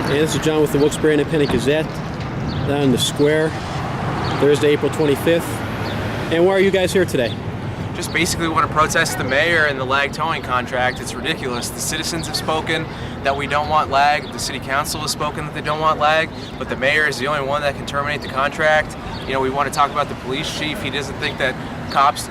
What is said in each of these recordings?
Hey, this is John with the Wilkes-Barre Independent Gazette down in the square, Thursday, April 25th. And why are you guys here today? Just basically want to protest the mayor and the lag towing contract. It's ridiculous. The citizens have spoken that we don't want lag. The city council has spoken that they don't want lag, but the mayor is the only one that can terminate the contract. You know, we want to talk about the police chief. He doesn't think that cops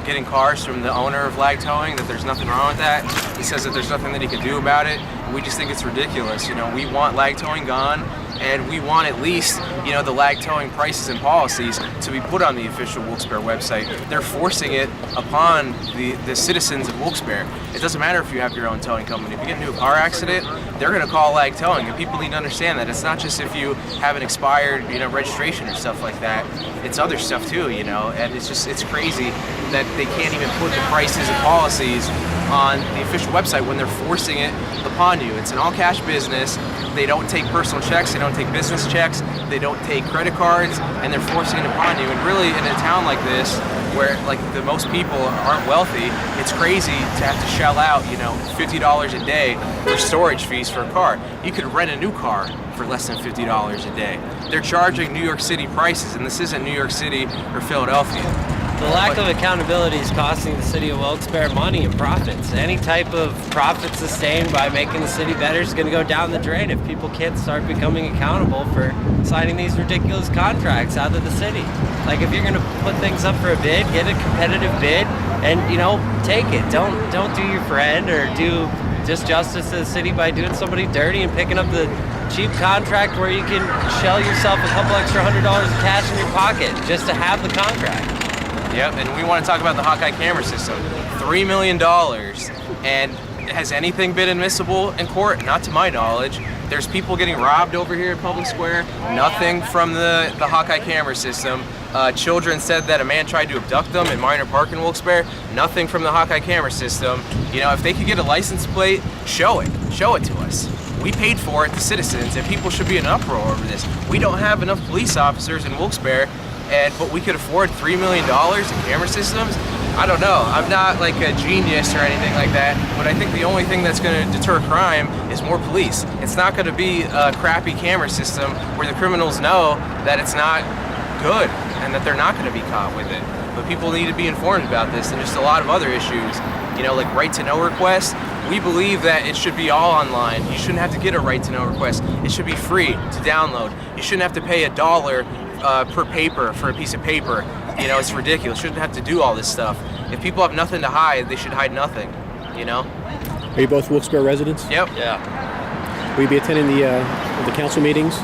getting cars from the owner of lag towing, that there's nothing wrong with that. He says that there's nothing that he can do about it. We just think it's ridiculous. You know, we want lag towing gone, and we want at least, you know, the lag towing prices and policies to be put on the official Wilkes-Barre website. They're forcing it upon the citizens of Wilkes-Barre. It doesn't matter if you have your own towing company. If you get into a car accident, they're going to call lag towing, and people need to understand that it's not just if you have an expired, you know, registration or stuff like that. It's other stuff too, you know, and it's crazy that they can't even put the prices and policies on the official website when they're forcing it upon you. It's an all-cash business. They don't take personal checks, they don't take business checks, they don't take credit cards, and they're forcing it upon you. And really, in a town like this, where like the most people aren't wealthy, it's crazy to have to shell out, you know, $50 a day for storage fees for a car. You could rent a new car for less than $50 a day. They're charging New York City prices, and this isn't New York City or Philadelphia. The lack of accountability is costing the city of Wilkes-Barre money and profits. Any type of profit sustained by making the city better is going to go down the drain if people can't start becoming accountable for signing these ridiculous contracts out of the city. Like, if you're going to put things up for a bid, get a competitive bid and, you know, take it. Don't do your friend or do disjustice to the city by doing somebody dirty and picking up the cheap contract where you can shell yourself a couple extra $100 of cash in your pocket just to have the contract. Yep, and we want to talk about the Hawkeye camera system. $3 million, and has anything been admissible in court? Not to my knowledge. There's people getting robbed over here at Public Square. Nothing from the Hawkeye camera system. Children said that a man tried to abduct them in Minor Park in Wilkes-Barre. Nothing from the Hawkeye camera system. You know, if they could get a license plate, show it to us. We paid for it, the citizens, and people should be in an uproar over this. We don't have enough police officers in Wilkes-Barre, but we could afford $3 million in camera systems. I don't know. I'm not like a genius or anything like that, but I think the only thing that's going to deter crime is more police. It's not going to be a crappy camera system where the criminals know that it's not good and that they're not going to be caught with it. But people need to be informed about this and just a lot of other issues. You know, like right-to-know requests. We believe that it should be all online. You shouldn't have to get a right-to-know request. It should be free to download. You shouldn't have to pay $1 per paper for a piece of paper. You know, it's ridiculous. Shouldn't have to do all this stuff. If people have nothing to hide, they should hide nothing, you know? Are you both Wilkes-Barre residents? Yep. Yeah. Will you be attending the council meetings?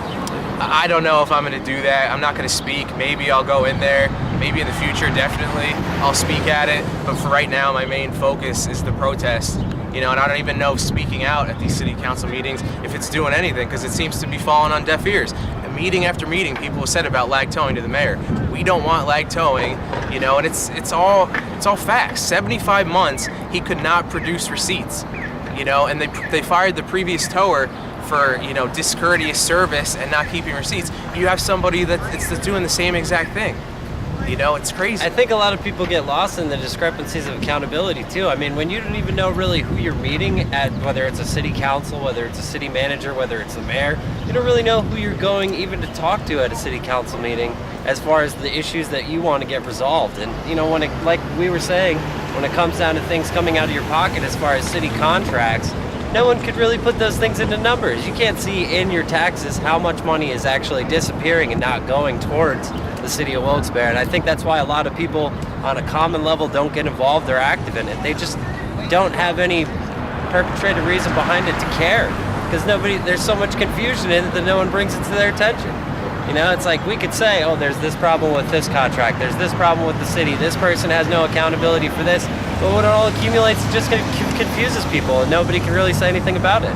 I don't know if I'm going to do that. I'm not going to speak. Maybe I'll go in there. Maybe in the future, definitely, I'll speak at it. But for right now, my main focus is the protest. You know, and I don't even know if speaking out at these city council meetings, if it's doing anything, because it seems to be falling on deaf ears. Meeting after meeting, people have said about lag towing to the mayor. We don't want lag towing, you know, and it's all facts. 75 months, he could not produce receipts, you know, and they fired the previous tower for, you know, discourteous service and not keeping receipts. You have somebody that's doing the same exact thing. You know, it's crazy. I think a lot of people get lost in the discrepancies of accountability too. I mean, when you don't even know really who you're meeting at, whether it's a city council, whether it's a city manager, whether it's the mayor, you don't really know who you're going even to talk to at a city council meeting as far as the issues that you want to get resolved. And, you know, when it, like we were saying, when it comes down to things coming out of your pocket as far as city contracts, no one could really put those things into numbers. You can't see in your taxes how much money is actually disappearing and not going towards the city of Wilkes-Barre. And I think that's why a lot of people on a common level don't get involved or active in it. They just don't have any perpetrated reason behind it to care, because there's so much confusion in it that no one brings it to their attention. You know, it's like we could say, oh, there's this problem with this contract, there's this problem with the city, this person has no accountability for this, but when it all accumulates, it just confuses people and nobody can really say anything about it.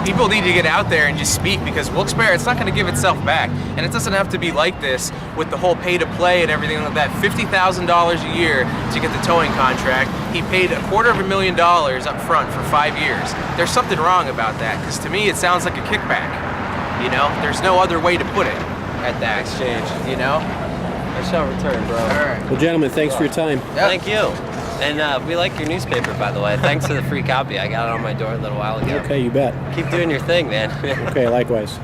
People need to get out there and just speak, because Wilkes-Barre, it's not going to give itself back. And it doesn't have to be like this with the whole pay-to-play and everything like that. $50,000 a year to get the towing contract. He paid $250,000 up front for 5 years. There's something wrong about that, because to me it sounds like a kickback. You know, there's no other way to put it at that exchange, you know? I shall return, bro. All right. Well, gentlemen, thanks for your time. Yep. Thank you. And we like your newspaper, by the way. Thanks for the free copy. I got it on my door a little while ago. Okay, you bet. Keep doing your thing, man. Okay, likewise.